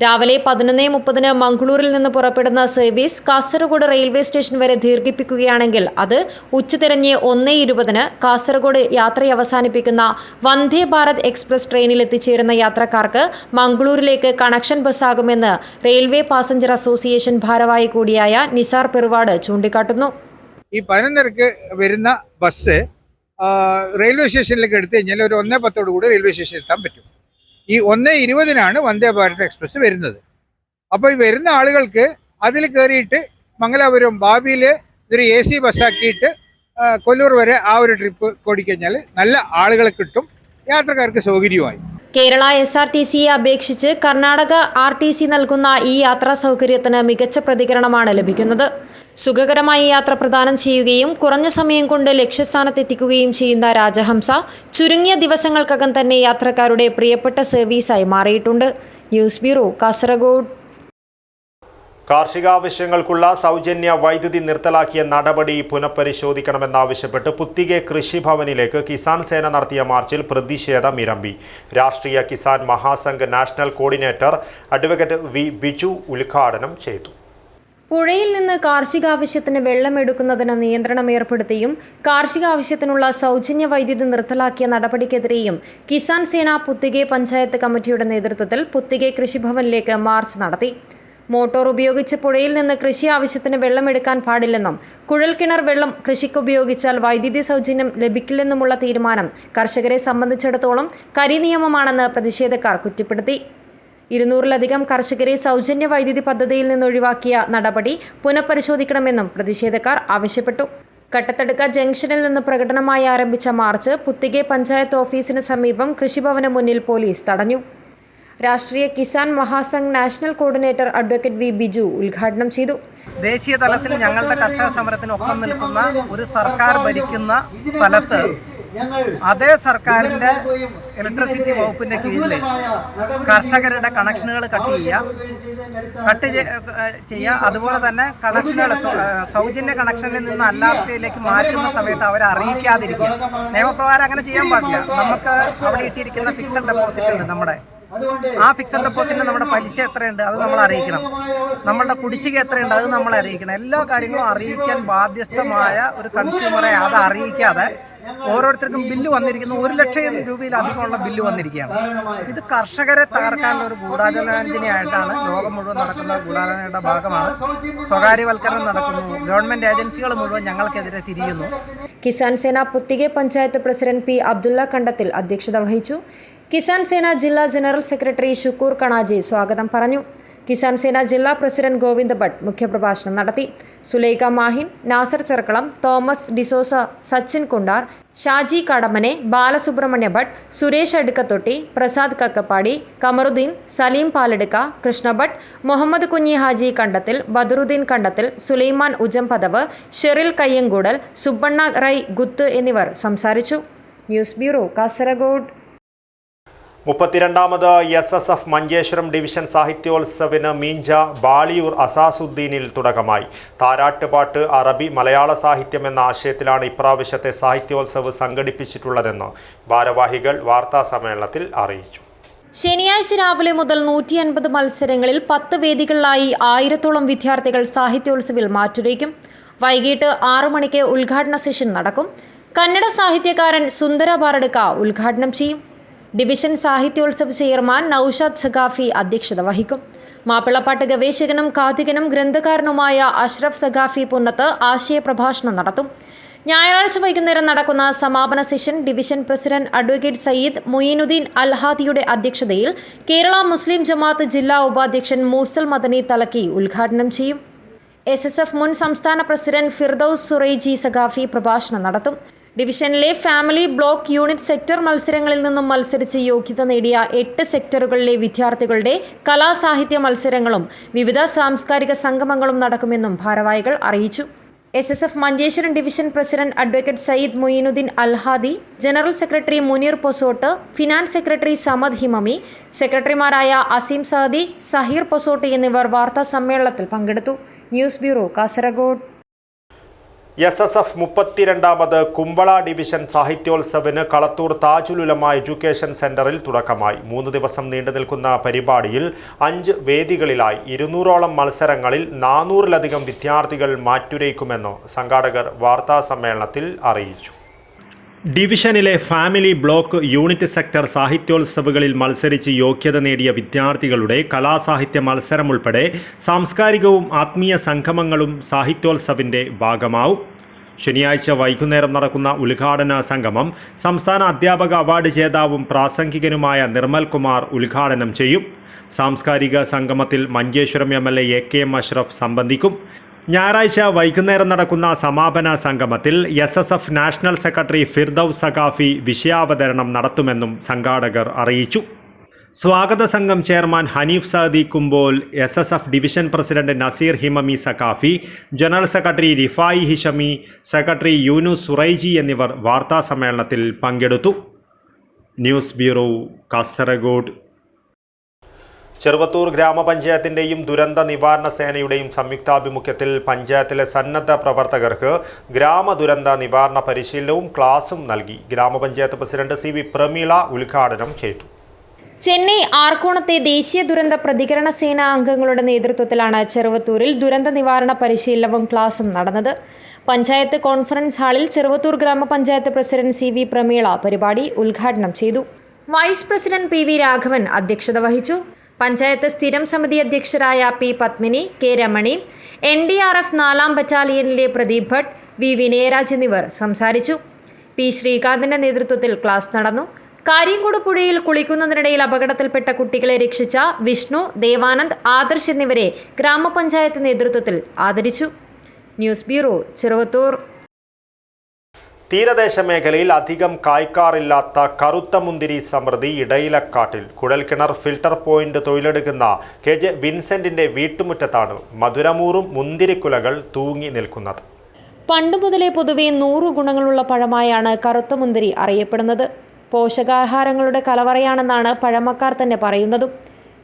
രാവിലെ 11:30 മംഗളൂരിൽ നിന്ന് പുറപ്പെടുന്ന സർവീസ് കാസർഗോഡ് റെയിൽവേ സ്റ്റേഷൻ വരെ ദീർഘിപ്പിക്കുകയാണെങ്കിൽ അത് ഉച്ചതിരിഞ്ഞ് 1:20 കാസർഗോഡ് യാത്ര അവസാനിപ്പിക്കുന്ന വന്ദേ ഭാരത് എക്സ്പ്രസ് ട്രെയിനിൽ എത്തിച്ചേരുന്ന യാത്രക്കാർക്ക് മംഗളൂരിലേക്ക് കണക്ഷൻ ബസ്സാകുമെന്ന് റെയിൽവേ പാസഞ്ചർ അസോസിയേഷൻ ഭാരവാഹി കൂടിയായ നിസാർ പെറുവാട് ചൂണ്ടിക്കാട്ടുന്നു. ഈ 11:30 വരുന്ന ബസ് റെയിൽവേ സ്റ്റേഷനിലേക്ക് എടുത്തു കഴിഞ്ഞാൽ ഒരു 1:10 കൂടി റെയിൽവേ സ്റ്റേഷനിൽ എത്താൻ പറ്റും. ഈ 1:20 വന്ദേ ഭാരത് എക്സ്പ്രസ് വരുന്നത്. അപ്പോൾ ഈ വരുന്ന ആളുകൾക്ക് അതിൽ കയറിയിട്ട് മംഗലാപുരം ഭാവിയിൽ ഇതൊരു AC ബസ്സാക്കിയിട്ട് കൊല്ലൂർ വരെ ആ ഒരു ട്രിപ്പ് ഓടിക്കഴിഞ്ഞാൽ നല്ല ആളുകളെ കിട്ടും, യാത്രക്കാർക്ക് സൗകര്യമായി. കേരള SRTCയെ അപേക്ഷിച്ച് കർണാടക RTC നൽകുന്ന ഈ യാത്രാ സൗകര്യത്തിന് മികച്ച പ്രതികരണമാണ് ലഭിക്കുന്നത്. സുഖകരമായ യാത്ര പ്രദാനം ചെയ്യുകയും കുറഞ്ഞ സമയം കൊണ്ട് ലക്ഷ്യസ്ഥാനത്തെത്തിക്കുകയും ചെയ്യുന്ന രാജഹംസ ചുരുങ്ങിയ ദിവസങ്ങൾക്കകം തന്നെ യാത്രക്കാരുടെ പ്രിയപ്പെട്ട സർവീസായി മാറിയിട്ടുണ്ട്. News bureau, Kasaragod. കാർഷികാവശ്യങ്ങൾക്കുള്ള സൗജന്യ വൈദ്യുതി നിർത്തലാക്കിയ നടപടി പുനഃപരിശോധിക്കണമെന്നാവശ്യപ്പെട്ട് പുത്തികെ കൃഷിഭവനിലേക്ക് കിസാൻ സേന നടത്തിയ മാർച്ചിൽ പ്രതിഷേധമിരമ്പി. Rashtriya Kisan Mahasangh national coordinator advocate V Biju ഉദ്ഘാടനം ചെയ്തു. പുഴയിൽ നിന്ന് കാർഷികാവശ്യത്തിന് വെള്ളമെടുക്കുന്നതിന് നിയന്ത്രണം ഏർപ്പെടുത്തിയും കാർഷികാവശ്യത്തിനുള്ള സൗജന്യ വൈദ്യുതി നിർത്തലാക്കിയ നടപടിക്കെതിരെയും കിസാൻ സേന പുത്തികെ പഞ്ചായത്ത് കമ്മിറ്റിയുടെ നേതൃത്വത്തിൽ പുത്തികെ കൃഷിഭവനിലേക്ക് മാർച്ച് നടത്തി. മോട്ടോർ ഉപയോഗിച്ച് പുഴയിൽ നിന്ന് കൃഷി ആവശ്യത്തിന് വെള്ളമെടുക്കാൻ പാടില്ലെന്നും കുഴൽക്കിണർ വെള്ളം കൃഷിക്കുപയോഗിച്ചാൽ വൈദ്യുതി സൗജന്യം ലഭിക്കില്ലെന്നുമുള്ള തീരുമാനം കർഷകരെ സംബന്ധിച്ചിടത്തോളം കരിനിയമമാണെന്ന് പ്രതിഷേധക്കാർ കുറ്റപ്പെടുത്തി. 200-ലധികം കർഷകരെ സൗജന്യ വൈദ്യുതി പദ്ധതിയിൽ നിന്ന് ഒഴിവാക്കിയ നടപടി പുനഃപരിശോധിക്കണമെന്നും പ്രതിഷേധക്കാർ ആവശ്യപ്പെട്ടു. കട്ടത്തടുക്ക ജംഗ്ഷനിൽ നിന്ന് പ്രകടനമായി ആരംഭിച്ച മാർച്ച് പുത്തികെ പഞ്ചായത്ത് ഓഫീസിന് സമീപം കൃഷിഭവന് മുന്നിൽ പോലീസ് തടഞ്ഞു. Rashtriya Kisan Mahasangh national coordinator advocate V Biju ഉദ്ഘാടനം ചെയ്തു. ദേശീയ തലത്തിൽ ഞങ്ങളുടെ കർഷക സമരത്തിനൊപ്പം നിൽക്കുന്ന ഒരു സർക്കാർ ഭരിക്കുന്ന സ്ഥലത്ത് അതേ സർക്കാരിൻ്റെ ഇലക്ട്രിസിറ്റി വകുപ്പിൻ്റെ കീഴിൽ കർഷകരുടെ കണക്ഷനുകൾ കട്ട് ചെയ്യുക, അതുപോലെ തന്നെ കണക്ഷനുകൾ സൗജന്യ കണക്ഷനിൽ നിന്ന് അല്ലാത്തതിലേക്ക് മാറ്റുന്ന സമയത്ത് അവരെ അറിയിക്കാതിരിക്കുക. നിയമപ്രകാരം അങ്ങനെ ചെയ്യാൻ പാടില്ല. നമുക്ക് അവിടെ ഇട്ടിരിക്കുന്ന ഫിക്സഡ് ഡെപ്പോസിറ്റ് ഉണ്ട്. ആ ഫിക്സഡ് ഡെപ്പോസിറ്റിന് നമ്മുടെ പലിശ എത്രയുണ്ട് അത് നമ്മൾ അറിയിക്കണം. നമ്മളുടെ കുടിശ്ശിക എത്രയുണ്ട് അത് നമ്മൾ അറിയിക്കണം. എല്ലാ കാര്യങ്ങളും അറിയിക്കാൻ ബാധ്യസ്ഥമായ ഒരു കൺസ്യൂമറെ അത് അറിയിക്കാതെ ഓരോരുത്തർക്കും ബില്ല് വന്നിരിക്കുന്നു. 1 ലക്ഷം രൂപയിലധികമുള്ള ബില്ല് വന്നിരിക്കുകയാണ്. ഇത് കർഷകരെ തകർക്കാനുള്ള ഒരു ഗൂഢാലോചനയായിട്ടാണ് ലോകം മുഴുവൻ നടക്കുന്ന ഗൂഢാലോചനയുടെ ഭാഗമാണ്. സ്വകാര്യവൽക്കരണം നടക്കുന്നു. ഗവൺമെന്റ് ഏജൻസികൾ മുഴുവൻ ഞങ്ങൾക്കെതിരെ തിരിയുന്നു. കിസാൻ സേന പുത്തികെ പഞ്ചായത്ത് പ്രസിഡന്റ് പി അബ്ദുള്ള കണ്ടത്തിൽ അധ്യക്ഷത വഹിച്ചു. കിസാൻ സേന ജില്ലാ ജനറൽ സെക്രട്ടറി ഷുക്കൂർ കണാജി സ്വാഗതം പറഞ്ഞു. കിസാൻ സേന ജില്ലാ പ്രസിഡന്റ് ഗോവിന്ദ ഭട്ട് മുഖ്യപ്രഭാഷണം നടത്തി. സുലൈഖ മാഹിൻ, നാസർ ചെർക്കളം, തോമസ് ഡിസോസ, സച്ചിൻ കുണ്ടാർ, ഷാജി കടമനെ, ബാലസുബ്രഹ്മണ്യ ഭട്ട്, സുരേഷ് അടുക്കത്തൊട്ടി, പ്രസാദ് കക്കപ്പാടി, കമറുദ്ദീൻ, സലീം പാലടുക്ക, കൃഷ്ണഭട്ട്, മുഹമ്മദ് കുഞ്ഞി ഹാജി കണ്ടത്തിൽ, ബദറുദ്ദീൻ കണ്ടത്തിൽ, സുലൈമാൻ ഉജംപദവ്, ഷെറിൽ കയ്യങ്കൂടൽ, സുബ്ബണ്ണ റൈ ഗുത്ത് എന്നിവർ സംസാരിച്ചു. News bureau, Kasaragod. 32ാമത് SSF മഞ്ചേശ്വരം ഡിവിഷൻ സാഹിത്യോത്സവിന് മീഞ്ച ബാളിയൂർ അസാസുദ്ദീനിൽ തുടക്കമായി. താരാട്ടുപാട്ട്, അറബി, മലയാള സാഹിത്യം എന്ന ആശയത്തിലാണ് ഇപ്രാവശ്യത്തെ സാഹിത്യോത്സവ് സംഘടിപ്പിച്ചിട്ടുള്ളതെന്ന് ഭാരവാഹികൾ വാർത്താസമ്മേളനത്തിൽ അറിയിച്ചു. ശനിയാഴ്ച രാവിലെ മുതൽ 150 മത്സരങ്ങളിൽ 10 വേദികളിലായി 1000-ഓളം വിദ്യാർത്ഥികൾ സാഹിത്യോത്സവിൽ മാറ്റുരയ്ക്കും. വൈകിട്ട് 6 മണിക്ക് ഉദ്ഘാടന സെഷൻ നടക്കും. കന്നഡ സാഹിത്യകാരൻ സുന്ദര ബാരടുക്ക ഉദ്ഘാടനം ചെയ്യും. ഡിവിഷൻ സാഹിത്യോത്സവ് ചെയർമാൻ നൌഷാദ് സഖാഫി അധ്യക്ഷത വഹിക്കും. മാപ്പിളപ്പാട്ട് ഗവേഷകനും കാഥികനും ഗ്രന്ഥകാരനുമായ അഷ്റഫ് സഖാഫി പുന്നത്ത് ആശയപ്രഭാഷണം നടത്തും. ഞായറാഴ്ച വൈകുന്നേരം നടക്കുന്ന സമാപന session division president advocate Sayyid Moinuddin അൽഹാദിയുടെ അധ്യക്ഷതയിൽ കേരള മുസ്ലിം ജമാഅത്ത് ജില്ലാ ഉപാധ്യക്ഷൻ മൂസൽ മദനി തലക്കി ഉദ്ഘാടനം ചെയ്യും. SSF മുൻ സംസ്ഥാന പ്രസിഡന്റ് ഫിർദൌസ് സുറൈജി സഖാഫി പ്രഭാഷണം നടത്തും. ഡിവിഷനിലെ ഫാമിലി ബ്ലോക്ക് യൂണിറ്റ് സെക്ടർ മത്സരങ്ങളിൽ നിന്നും മത്സരിച്ച് യോഗ്യത നേടിയ 8 സെക്ടറുകളിലെ വിദ്യാർത്ഥികളുടെ കലാസാഹിത്യ മത്സരങ്ങളും വിവിധ സാംസ്കാരിക സംഗമങ്ങളും നടക്കുമെന്നും ഭാരവാഹികൾ അറിയിച്ചു. SSF Manjeshwaram division president advocate Sayyid Moinuddin Alhadi, general secretary Muneer Posot, finance secretary Samad Himami, സെക്രട്ടറിമാരായ അസീം സഅദി, സഹീർ പൊസോട്ട് എന്നിവർ വാർത്താ സമ്മേളനത്തിൽ പങ്കെടുത്തു. News bureau, Kasaragod. SSF 32ാമത് കുമ്പള ഡിവിഷൻ സാഹിത്യോത്സവിന് കളത്തൂർ താജുൽ ഉലമ എഡ്യൂക്കേഷൻ സെന്ററിൽ തുടക്കമായി. 3 ദിവസം നീണ്ടു നിൽക്കുന്ന പരിപാടിയിൽ 5 വേദികളിലായി 200ഓളം മത്സരങ്ങളിൽ 400ലധികം വിദ്യാർത്ഥികൾ മാറ്റുരയ്ക്കുമെന്ന് സംഘാടകർ വാർത്താ സമ്മേളനത്തിൽ അറിയിച്ചു. ഡിവിഷനിലെ ഫാമിലി ബ്ലോക്ക് യൂണിറ്റ് സെക്ടർ സാഹിത്യോത്സവങ്ങളിൽ മത്സരിച്ച് യോഗ്യത നേടിയ വിദ്യാർത്ഥികളുടെ കലാസാഹിത്യ മത്സരമുൾപ്പെടെ സാംസ്കാരികവും ആത്മീയ സംഗമങ്ങളും സാഹിത്യോത്സവിൻ്റെ ഭാഗമാവും. ശനിയാഴ്ച വൈകുന്നേരം നടക്കുന്ന ഉദ്ഘാടന സംഗമം സംസ്ഥാന അധ്യാപക അവാർഡ് ജേതാവും പ്രാസംഗികനുമായ നിർമ്മൽ കുമാർ ഉദ്ഘാടനം ചെയ്യും. സാംസ്കാരിക സംഗമത്തിൽ മഞ്ചേശ്വരം MLA AKM അഷ്റഫ് സംബന്ധിക്കും. ഞായറാഴ്ച വൈകുന്നേരം നടക്കുന്ന സമാപന സംഗമത്തിൽ SSF national secretary Firdous Saqafi വിഷയാവതരണം നടത്തുമെന്നും സംഘാടകർ അറിയിച്ചു. സ്വാഗത സംഘം chairman Hanif Saadi Kumbol, SSF division president Naseer Himami Saqafi, general secretary Rifai Hishami, secretary Yunus Suraiji എന്നിവർ വാർത്താ സമ്മേളനത്തിൽ പങ്കെടുത്തു. News bureau, Kasaragod. ചെറുവത്തൂർ ഗ്രാമപഞ്ചായത്തിൻ്റെയും ദുരന്ത നിവാരണ സേനയുടെയും സംയുക്താഭിമുഖ്യത്തിൽ പഞ്ചായത്തിലെ സന്നദ്ധ പ്രവർത്തകർക്ക് ഗ്രാമ ദുരന്ത നിവാരണ പരിശീലനവും ക്ലാസും നൽകി. ഗ്രാമപഞ്ചായത്ത് പ്രസിഡന്റ് CV പ്രമീള ഉദ്ഘാടനം ചെയ്തു. ചെന്നൈ ആർക്കോണത്തെ ദേശീയ ദുരന്ത പ്രതികരണ സേന അംഗങ്ങളുടെ നേതൃത്വത്തിലാണ് ചെറുവത്തൂരിൽ ദുരന്ത നിവാരണ പരിശീലനവും ക്ലാസും നടന്നത്. പഞ്ചായത്ത് കോൺഫറൻസ് ഹാളിൽ ചെറുവത്തൂർ ഗ്രാമപഞ്ചായത്ത് പ്രസിഡന്റ് CV പ്രമീള പരിപാടി ഉദ്ഘാടനം ചെയ്തു. വൈസ് പ്രസിഡന്റ് PV രാഘവൻ അധ്യക്ഷത വഹിച്ചു. പഞ്ചായത്ത് സ്ഥിരം സമിതി അധ്യക്ഷരായ P Padmini, K Ramani, NDRF 4ാം ബറ്റാലിയനിലെ Pradeep Bhat, V Vinayaraj എന്നിവർ സംസാരിച്ചു. P ശ്രീകാന്തിന്റെ നേതൃത്വത്തിൽ ക്ലാസ് നടന്നു. കാര്യംകോട് പുഴയിൽ കുളിക്കുന്നതിനിടയിൽ അപകടത്തിൽപ്പെട്ട കുട്ടികളെ രക്ഷിച്ച വിഷ്ണു, ദേവാനന്ദ്, ആദർശ് എന്നിവരെ ഗ്രാമപഞ്ചായത്ത് നേതൃത്വത്തിൽ ആദരിച്ചു. News bureau, Cheruvathur. തീരദേശ മേഖലയിൽ അധികം കായ്ക്കാറില്ലാത്ത കറുത്ത മുന്തിരി സമൃദ്ധി ഇടയിലക്കാട്ടിൽ. കുഴൽക്കിണർ ഫിൽട്ടർ പോയിന്റ് തൊഴിലെടുക്കുന്ന KJ വിൻസെന്റിന്റെ വീട്ടുമുറ്റത്താണ് മധുരമൂറും മുന്തിരിക്കുലകൾ തൂങ്ങി നിൽക്കുന്നത്. പണ്ടുമുതലേ പൊതുവെ 100 ഗുണങ്ങളുള്ള പഴമായാണ് കറുത്ത മുന്തിരി അറിയപ്പെടുന്നത്. പോഷകാഹാരങ്ങളുടെ കലവറയാണെന്നാണ് പഴമക്കാർ തന്നെ പറയുന്നതും.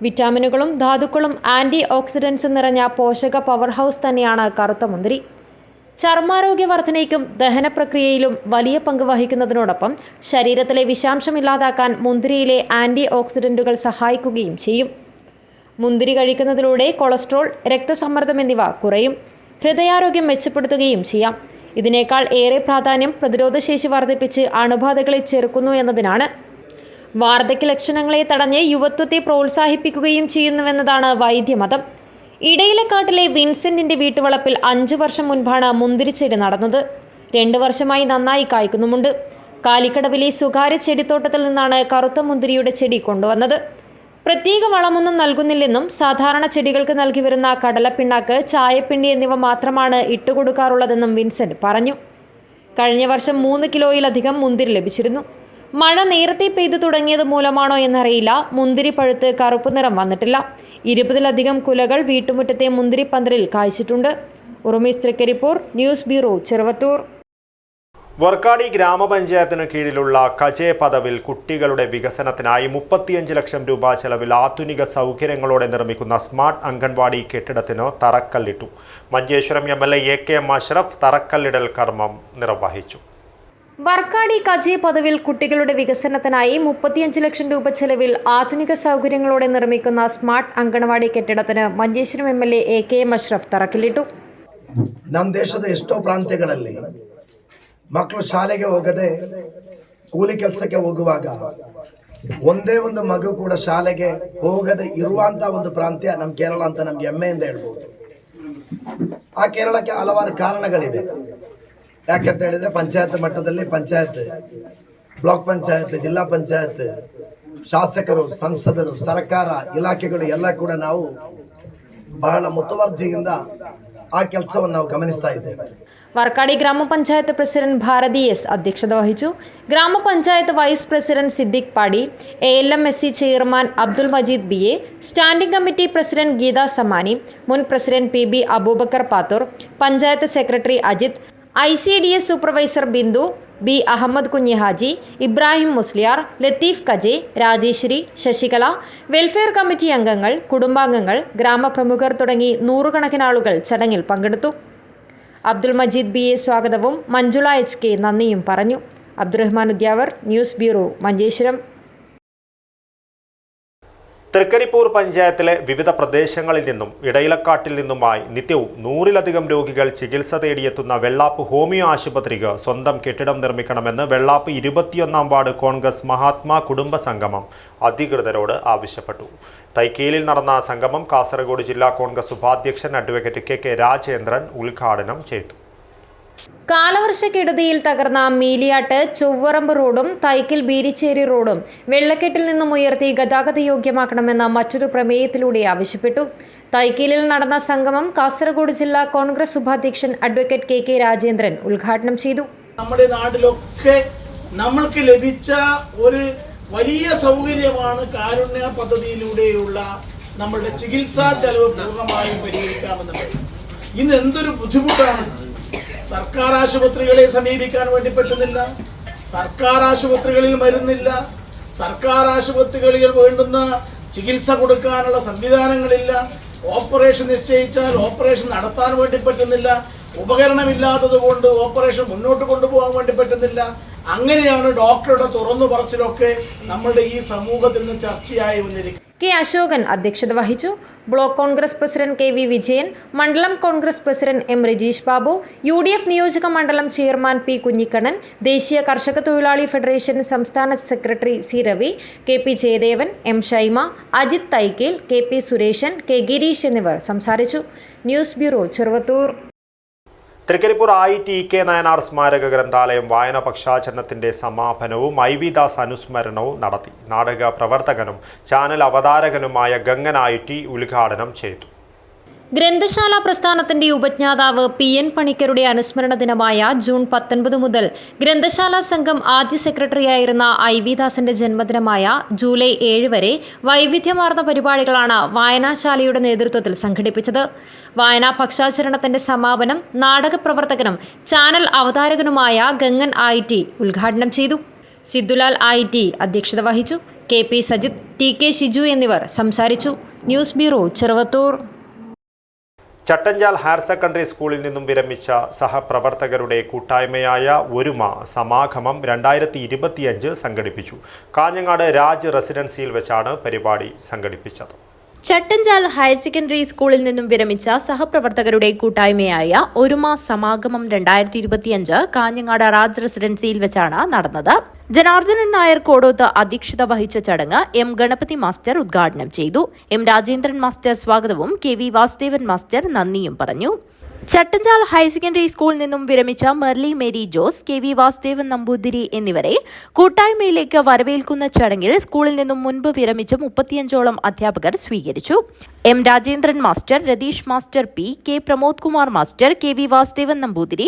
വിറ്റാമിനുകളും ധാതുക്കളും ആൻറ്റി ഓക്സിഡൻസും നിറഞ്ഞ പോഷക പവർ ഹൗസ് തന്നെയാണ് കറുത്ത മുന്തിരി. ചർമ്മാരോഗ്യ വർധനയ്ക്കും ദഹന പ്രക്രിയയിലും വലിയ പങ്ക് വഹിക്കുന്നതിനോടൊപ്പം ശരീരത്തിലെ വിഷാംശം ഇല്ലാതാക്കാൻ മുന്തിരിയിലെ ആൻറ്റി ഓക്സിഡൻറ്റുകൾ സഹായിക്കുകയും ചെയ്യും. മുന്തിരി കഴിക്കുന്നതിലൂടെ കൊളസ്ട്രോൾ, രക്തസമ്മർദ്ദം എന്നിവ കുറയും. ഹൃദയാരോഗ്യം മെച്ചപ്പെടുത്തുകയും ചെയ്യാം. ഇതിനേക്കാൾ ഏറെ പ്രാധാന്യം പ്രതിരോധശേഷി വർദ്ധിപ്പിച്ച് അണുബാധകളെ ചെറുക്കുന്നു എന്നതിനാണ്. വാർദ്ധക്യ ലക്ഷണങ്ങളെ തടഞ്ഞ് യുവത്വത്തെ പ്രോത്സാഹിപ്പിക്കുകയും ചെയ്യുന്നുവെന്നതാണ് വൈദ്യമതം. ഇടയിലക്കാട്ടിലെ വിൻസെന്റിന്റെ വീട്ടുവളപ്പിൽ 5 വർഷം മുൻപാണ് മുന്തിരിച്ചെടി നടന്നത്. 2 വർഷമായി നന്നായി കായ്ക്കുന്നുമുണ്ട്. കാലിക്കടവിലെ സ്വകാര്യ ചെടിത്തോട്ടത്തിൽ നിന്നാണ് കറുത്ത മുന്തിരിയുടെ ചെടി കൊണ്ടുവന്നത്. പ്രത്യേക വളമൊന്നും നൽകുന്നില്ലെന്നും സാധാരണ ചെടികൾക്ക് നൽകി വരുന്ന കടലപ്പിണ്ണാക്ക്, ചായപ്പിണ്ടി എന്നിവ മാത്രമാണ് ഇട്ടുകൊടുക്കാറുള്ളതെന്നും വിൻസെന്റ് പറഞ്ഞു. കഴിഞ്ഞ വർഷം 3 കിലോയിലധികം മുന്തിരി ലഭിച്ചിരുന്നു. മഴ നേരത്തെ പെയ്തു തുടങ്ങിയത് മൂലമാണോ എന്നറിയില്ല, മുന്തിരി പഴുത്ത് കറുപ്പ് നിറം വന്നിട്ടില്ല. 20ലധികം കുലകൾ വീട്ടുമുറ്റത്തെ മുന്തിരിപ്പന്തലിൽ കായ്ച്ചിട്ടുണ്ട്. ഉറുമീസ് തൃക്കരിപ്പൂർ, ന്യൂസ് ബ്യൂറോ, ചെറുവത്തൂർ. വർക്കാടി ഗ്രാമപഞ്ചായത്തിന് കീഴിലുള്ള കജെ പദവിൽ കുട്ടികളുടെ വികസനത്തിനായി 35 ലക്ഷം രൂപ ചെലവിൽ ആധുനിക സൗകര്യങ്ങളോടെ നിർമ്മിക്കുന്ന സ്മാർട്ട് അംഗൻവാടി കെട്ടിടത്തിന് തറക്കല്ലിട്ടു. മഞ്ചേശ്വരം MLA AKM അഷ്റഫ് തറക്കല്ലിടൽ കർമ്മം നിർവഹിച്ചു. വർക്കാടി കജെ പദവിൽ കുട്ടികളുടെ വികസനത്തിനായി 35 ലക്ഷം രൂപ ചെലവിൽ ആധുനിക സൗകര്യങ്ങളോടെ നിർമ്മിക്കുന്ന സ്മാർട്ട് ಅಗನವಾಡಿ ಕೆಟ್ಟಡತನ ಮಂಜೇಶ್ವರ MLA AKM ಅಶ್ರಫ್ ತರಕಲಿಟ್ಟು. ನಮ್ಮ ದೇಶದ ಎಷ್ಟೋ ಪ್ರಾಂತ್ಯಗಳಲ್ಲಿ ಮಕ್ಕಳು ಶಾಲೆಗೆ ಹೋಗದೆ ಕೂಲಿ ಕೆಲಸಕ್ಕೆ ಹೋಗುವಾಗ ಒಂದೇ ಒಂದು ಮಗು ಕೂಡ ಶಾಲೆಗೆ ಹೋಗದೆ ಇರುವಂತ ಒಂದು ಪ್ರಾಂತ್ಯ ನಮ್ಮ ಕೇರಳ ಅಂತ ನಮ್ಗೆ ಹೆಮ್ಮೆಯಿಂದ ಹೇಳ್ಬೋದು. ಆ ಕೇರಳಕ್ಕೆ ಹಲವಾರು ಕಾರಣಗಳಿವೆ. ಯಾಕಂತ ಹೇಳಿದ್ರೆ ಪಂಚಾಯತ್ ಮಟ್ಟದಲ್ಲಿ ಪಂಚಾಯತ್, ಬ್ಲಾಕ್ ಪಂಚಾಯತ್, ಜಿಲ್ಲಾ ಪಂಚಾಯತ್, ಶಾಸಕರು, ಸಂಸದರು, ಸರ್ಕಾರ, ಇಲಾಖೆಗಳು ಎಲ್ಲ ಕೂಡ ನಾವು ಬಹಳ ಮುತುವರ್ಜಿಯಿಂದ ಆ ಕೆಲಸವನ್ನು ನಾವು ಗಮನಿಸ್ತಾ ಇದ್ದೇವೆ. വർക്കാടി ഗ്രാമപഞ്ചായത്ത് പ്രസിഡന്റ് ഭാരതി എസ് അധ്യക്ഷത വഹിച്ചു. ഗ്രാമപഞ്ചായത്ത് vice president Siddique Padi, ALMSC chairman Abdul Majeed BA, standing committee president Geetha Samani, മുൻ president PB Aboobacker Pathur, panchayat secretary Ajith, ICDS supervisor Bindu, B Ahmed Kunhi Haji, Ibrahim Musliyar, Latheef Kaje, Rajeshwari, Sasikala, welfare committee അംഗങ്ങൾ, കുടുംബാംഗങ്ങൾ, ഗ്രാമപ്രമുഖർ തുടങ്ങി നൂറുകണക്കിന് ആളുകൾ ചടങ്ങിൽ പങ്കെടുത്തു. അബ്ദുൽ മജീദ് BA സ്വാഗതവും മഞ്ജുള HK നന്ദിയും പറഞ്ഞു. Abdurahman Udyavar, news bureau, Manjeshwaram. തൃക്കരിപ്പൂർ പഞ്ചായത്തിലെ വിവിധ പ്രദേശങ്ങളിൽ നിന്നും ഇടയിലക്കാട്ടിൽ നിന്നുമായി നിത്യവും 100-ലധികം രോഗികൾ ചികിത്സ തേടിയെത്തുന്ന വെള്ളാപ്പ് ഹോമിയോ ആശുപത്രിക്ക് സ്വന്തം കെട്ടിടം നിർമ്മിക്കണമെന്ന് വെള്ളാപ്പ് 21-ാം വാർഡ് കോൺഗ്രസ് മഹാത്മാ കുടുംബ സംഗമം അധികൃതരോട് ആവശ്യപ്പെട്ടു. തൈക്കയിലിൽ നടന്ന സംഗമം കാസർഗോഡ് ജില്ലാ കോൺഗ്രസ് ഉപാധ്യക്ഷൻ അഡ്വക്കേറ്റ് KK രാജേന്ദ്രൻ ഉദ്ഘാടനം ചെയ്തു. കാലവർഷക്കെടുതിയിൽ തകർന്ന മീലിയാട്ട് ചൊവ്വറമ്പ് റോഡും തൈക്കൽ ബീരിച്ചേരി റോഡും വെള്ളക്കെട്ടിൽ നിന്നും ഉയർത്തി ഗതാഗത യോഗ്യമാക്കണമെന്ന മറ്റൊരു പ്രമേയത്തിലൂടെ ആവശ്യപ്പെട്ടു. തൈക്കലിൽ നടന്ന സംഗമം കാസർഗോഡ് ജില്ലാ കോൺഗ്രസ് ഉപാധ്യക്ഷൻ അഡ്വക്കേറ്റ് KK രാജേന്ദ്രൻ ഉദ്ഘാടനം ചെയ്തു. നമ്മുടെ നാട്ടിലൊക്കെ നമ്മൾക്ക് ലഭിച്ച ഒരു വലിയ സൗകര്യമാണ് കാരുണ്യ പദ്ധതിയിലൂടെയുള്ള നമ്മളുടെ ചികിത്സാ ചെലവ് പൂർണ്ണമായും പരിഹരിക്കാമെന്നുള്ളത്. ഇന്ന് എന്തൊരു ബുദ്ധിമുട്ടാണ്. സർക്കാർ ആശുപത്രികളെ സമീപിക്കാൻ വേണ്ടി പറ്റുന്നില്ല, സർക്കാർ ആശുപത്രികളിൽ മരുന്നില്ല, സർക്കാർ ആശുപത്രികളിൽ വേണ്ടുന്ന ചികിത്സ കൊടുക്കാനുള്ള സംവിധാനങ്ങളില്ല, ഓപ്പറേഷൻ നിശ്ചയിച്ചാൽ ഓപ്പറേഷൻ നടത്താൻ വേണ്ടി പറ്റുന്നില്ല, ഉപകരണമില്ലാത്തത് കൊണ്ട് ഓപ്പറേഷൻ മുന്നോട്ട് കൊണ്ടുപോകാൻ വേണ്ടി പറ്റുന്നില്ല. അങ്ങനെയാണ് ഡോക്ടറുടെ തുറന്നു പറച്ചിലൊക്കെ നമ്മളുടെ ഈ സമൂഹത്തിൽ നിന്ന് ചർച്ചയായി വന്നിരിക്കുന്നത്. K. അശോകൻ അധ്യക്ഷത വഹിച്ചു. Block Congress president KV Vijayan, മണ്ഡലം Congress president M. Rajeesh Babu, UDF നിയോജക മണ്ഡലം ചെയർമാൻ P. കുഞ്ഞിക്കണ്ണൻ, ദേശീയ കർഷക തൊഴിലാളി ഫെഡറേഷൻ സംസ്ഥാന secretary C. Ravi, KP Jayadevan, M. Shaima, Ajith Thaikkel, KP Sureshan, K. Gireesh എന്നിവർ സംസാരിച്ചു. News bureau, Cheruvathur. Thrikaripur ITK Nayanar സ്മാരക ഗ്രന്ഥാലയം വായന പക്ഷാചരണത്തിന്റെ സമാപനവും IV ദാസ് അനുസ്മരണവും നടത്തി. നാടക പ്രവർത്തകനും ചാനൽ അവതാരകനുമായ ഗംഗൻ IT ഉദ്ഘാടനം ചെയ്തു. ഗ്രന്ഥശാല പ്രസ്ഥാനത്തിന്റെ ഉപജ്ഞാതാവ് PN പണിക്കരുടെ അനുസ്മരണ ദിനമായ ജൂൺ 19 മുതൽ ഗ്രന്ഥശാല സംഘം ആദ്യ സെക്രട്ടറിയായിരുന്ന IV ദാസിന്റെ ജന്മദിനമായ ജൂലൈ 7 വരെ വൈവിധ്യമാർന്ന പരിപാടികളാണ് വായനാശാലയുടെ നേതൃത്വത്തിൽ സംഘടിപ്പിച്ചത്. വായനാ പക്ഷാചരണത്തിന്റെ സമാപനം നാടക പ്രവർത്തകനും ചാനൽ അവതാരകനുമായ ഗംഗൻ IT ഉദ്ഘാടനം ചെയ്തു. സിദ്ദുലാൽ IT അധ്യക്ഷത വഹിച്ചു. KP സജിത്, TK ഷിജു എന്നിവർ സംസാരിച്ചു. News bureau, Cheruvathur. Chattanchal higher secondary സ്കൂളിൽ നിന്നും വിരമിച്ച സഹപ്രവർത്തകരുടെ കൂട്ടായ്മയായ ഒരുമ സമാഗമം 2025 സംഘടിപ്പിച്ചു. കാഞ്ഞങ്ങാട് രാജ് റെസിഡൻസിയിൽ വെച്ചാണ് പരിപാടി സംഘടിപ്പിച്ചത്. ചട്ടഞ്ചാൽ ഹയർ സെക്കൻഡറി സ്കൂളിൽ നിന്നും വിരമിച്ച സഹപ്രവർത്തകരുടെ കൂട്ടായ്മയായ ഒരുമ സമാഗമം 2025 കാഞ്ഞങ്ങാട് രാജ് റെസിഡൻസിയിൽ വെച്ചാണ് നടന്നത്. ജനാർദ്ദനൻ നായർ കോടോത്ത് അധ്യക്ഷത വഹിച്ച ചടങ്ങ് M. ഗണപതി മാസ്റ്റർ ഉദ്ഘാടനം ചെയ്തു. M. രാജേന്ദ്രൻ മാസ്റ്റർ സ്വാഗതവും KV വാസുദേവൻ മാസ്റ്റർ നന്ദിയും പറഞ്ഞു. ചട്ടഞ്ചാൽ ഹയർ സെക്കൻഡറി സ്കൂളിൽ നിന്നും വിരമിച്ച മെർലി മേരി ജോസ്, KV വാസുദേവൻ നമ്പൂതിരി എന്നിവരെ കൂട്ടായ്മയിലേക്ക് വരവേൽക്കുന്ന ചടങ്ങിൽ സ്കൂളിൽ നിന്നും മുൻപ് വിരമിച്ച 35ഓളം അധ്യാപകർ സ്വീകരിച്ചു. M. Rajendran master, Ratheesh master P, K. Pramod Kumar master, KV Vasudevan Namboothiri,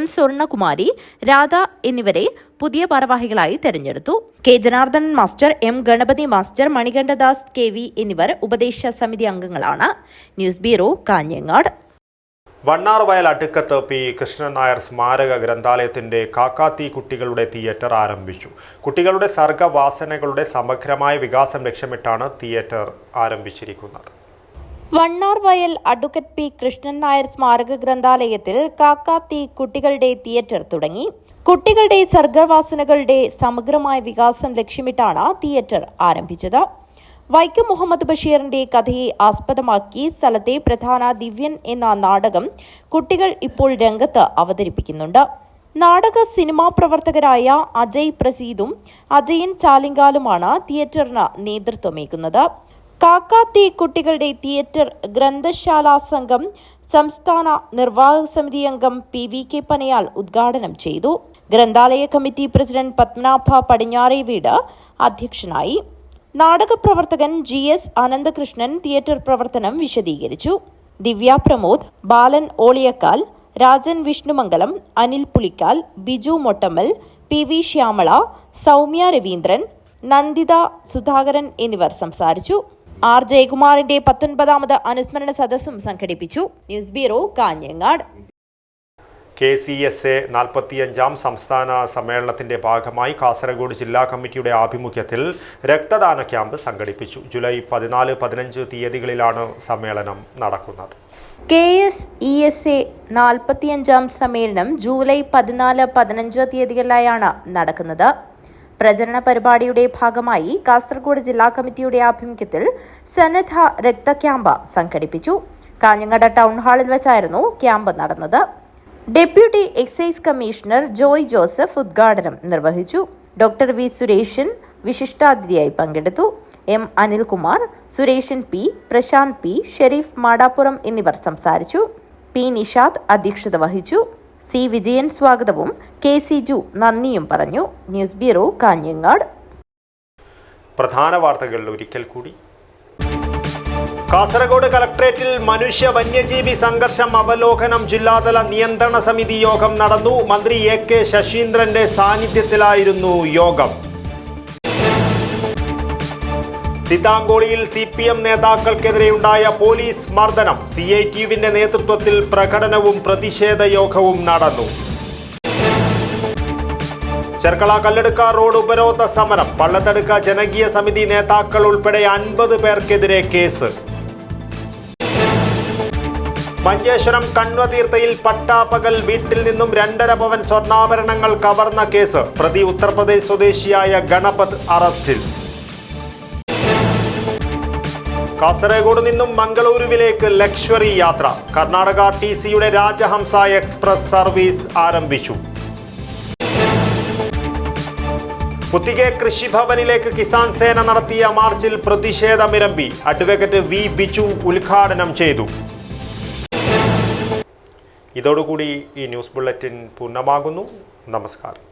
M. Swarnakumari, Radha എന്നിവരെ പുതിയ ഭാരവാഹികളായി തെരഞ്ഞെടുത്തു. K. Janardhanan master, M. Ganapathi master, Manikandadas KV എന്നിവർ ഉപദേശ സമിതി അംഗങ്ങളാണ്. News bureau, Kanhangad. Vannarvayal Adukkath P. Krishnan Nair സ്മാരക ഗ്രന്ഥാലയത്തിന്റെ കാക്കാത്തി കുട്ടികളുടെ തിയേറ്റർ ആരംഭിച്ചു. കുട്ടികളുടെ സർഗവാസനകളുടെ സമഗ്രമായ വികാസം ലക്ഷ്യമിട്ടാണ് തിയേറ്റർ ആരംഭിച്ചിരിക്കുന്നത്. വണ്ണാർവയൽ അഡ്വക്കേറ്റ് P. കൃഷ്ണൻ നായർ സ്മാരക ഗ്രന്ഥാലയത്തിൽ കാക്കാത്തി കുട്ടികളുടെ തിയേറ്റർ തുടങ്ങി. കുട്ടികളുടെ സർഗവാസനകളുടെ സമഗ്രമായ വികാസം ലക്ഷ്യമിട്ടാണ് തിയേറ്റർ ആരംഭിച്ചത്. വൈക്കം മുഹമ്മദ് ബഷീറിന്റെ കഥയെ ആസ്പദമാക്കി സ്ഥലത്തെ പ്രധാന ദിവ്യൻ എന്ന നാടകം കുട്ടികൾ ഇപ്പോൾ രംഗത്ത് അവതരിപ്പിക്കുന്നുണ്ട്. നാടക സിനിമാ പ്രവർത്തകരായ അജയ് പ്രസീദും അജയൻ ചാലിങ്കാലുമാണ് തിയേറ്ററിന് നേതൃത്വമേകുന്നത്. കാക്കാത്തി കുട്ടികളുടെ തിയേറ്റർ ഗ്രന്ഥശാല സംഘം സംസ്ഥാന നിർവാഹക സമിതി അംഗം PVK പനയാൽ ഉദ്ഘാടനം ചെയ്തു. ഗ്രന്ഥാലയ കമ്മിറ്റി പ്രസിഡന്റ് പത്മനാഭ പടിഞ്ഞാറേ വീട് അധ്യക്ഷനായി. നാടക പ്രവർത്തകൻ GS അനന്തകൃഷ്ണൻ തിയേറ്റർ പ്രവർത്തനം വിശദീകരിച്ചു. ദിവ്യ പ്രമോദ്, ബാലൻ ഓളിയക്കാൽ, രാജൻ വിഷ്ണുമംഗലം, അനിൽ പുളിക്കാൽ, ബിജു മൊട്ടമ്മൽ, PV ശ്യാമള, സൗമ്യ രവീന്ദ്രൻ, നന്ദിത സുധാകരൻ എന്നിവർ സംസാരിച്ചു. R ജയകുമാറിന്റെ 19ാമത് അനുസ്മരണ സദസ്സും സംഘടിപ്പിച്ചു. News bureau, Kanhangad. KCSA 45ാം സംസ്ഥാന സമ്മേളനത്തിന്റെ ഭാഗമായി കാസർഗോഡ് ജില്ലാ കമ്മിറ്റിയുടെ ആഭിമുഖ്യത്തിൽ രക്തദാന ക്യാമ്പ് സംഘടിപ്പിച്ചു. ജൂലൈ 14-15 തീയതികളിലാണ് സമ്മേളനം നടക്കുന്നത്. KSESA 45ാം സമ്മേളനം ജൂലൈ 14-15 തീയതികളിലായാണ് നടക്കുന്നത്. പ്രചരണ പരിപാടിയുടെ ഭാഗമായി കാസർഗോഡ് ജില്ലാ കമ്മിറ്റിയുടെ ആഭിമുഖ്യത്തിൽ സന്നദ്ധ രക്ത ക്യാമ്പ് സംഘടിപ്പിച്ചു. കാഞ്ഞങ്ങാട് ടൗൺ ഹാളിൽ വെച്ചായിരുന്നു ക്യാമ്പ് നടന്നത്. Deputy excise commissioner Joy Joseph ഉദ്ഘാടനം നിർവഹിച്ചു. ഡോക്ടർ V സുരേഷൻ വിശിഷ്ടാതിഥിയായി പങ്കെടുത്തു. M Anilkumar, Sureshan P, Prashant P, Sharif Madappuram എന്നിവർ സംസാരിച്ചു. P നിഷാദ് അധ്യക്ഷത വഹിച്ചു. C വിജയൻ സ്വാഗതവും KC ജു നന്ദിയും പറഞ്ഞു. News bureau, Kanhangad. പ്രധാന വാർത്തകൾ ഒരിക്കൽ കൂടി. കാസർഗോഡ് കളക്ട്രേറ്റിൽ മനുഷ്യ വന്യജീവി സംഘർഷം അവലോകനം ജില്ലാതല നിയന്ത്രണ സമിതി യോഗം നടന്നു. മന്ത്രി AK ശശീന്ദ്രന്റെ സാന്നിധ്യത്തിലായിരുന്നു യോഗം. സീതാങ്കോളിയിൽ CPM നേതാക്കൾക്കെതിരെയുണ്ടായ പോലീസ് മർദ്ദനം. CITUവിന്റെ നേതൃത്വത്തിൽ പ്രകടനവും പ്രതിഷേധ യോഗവും നടന്നു. ചെർക്കള കല്ലെടുക്ക റോഡ് ഉപരോധ സമരം. പള്ളത്തടുക്ക ജനകീയ സമിതി നേതാക്കൾ ഉൾപ്പെടെ 50 പേർക്കെതിരെ കേസ്. മഞ്ചേശ്വരം കണ്വതീർത്ഥയിൽ പട്ടാപ്പകൽ വീട്ടിൽ നിന്നും 2.5 പവൻ സ്വർണ്ണാഭരണങ്ങൾ കവർന്ന കേസ്. പ്രതി ഉത്തർപ്രദേശ് സ്വദേശിയായ ഗണപത് അറസ്റ്റിൽ. കാസർഗോഡ് നിന്നും മംഗളൂരുവിലേക്ക് ലക്ഷറി യാത്ര. കർണാടക TCയുടെ രാജഹംസ എക്സ്പ്രസ് സർവീസ് ആരംഭിച്ചു. പുത്തികെ കൃഷിഭവനിലേക്ക് കിസാൻ സേന നടത്തിയ മാർച്ചിൽ പ്രതിഷേധമിരമ്പി. അഡ്വക്കേറ്റ് V ബിജു ഉദ്ഘാടനം ചെയ്തു. ഇതോടുകൂടി ഈ ന്യൂസ് ബുള്ളറ്റിൻ പൂർണ്ണമാകുന്നു. നമസ്കാരം.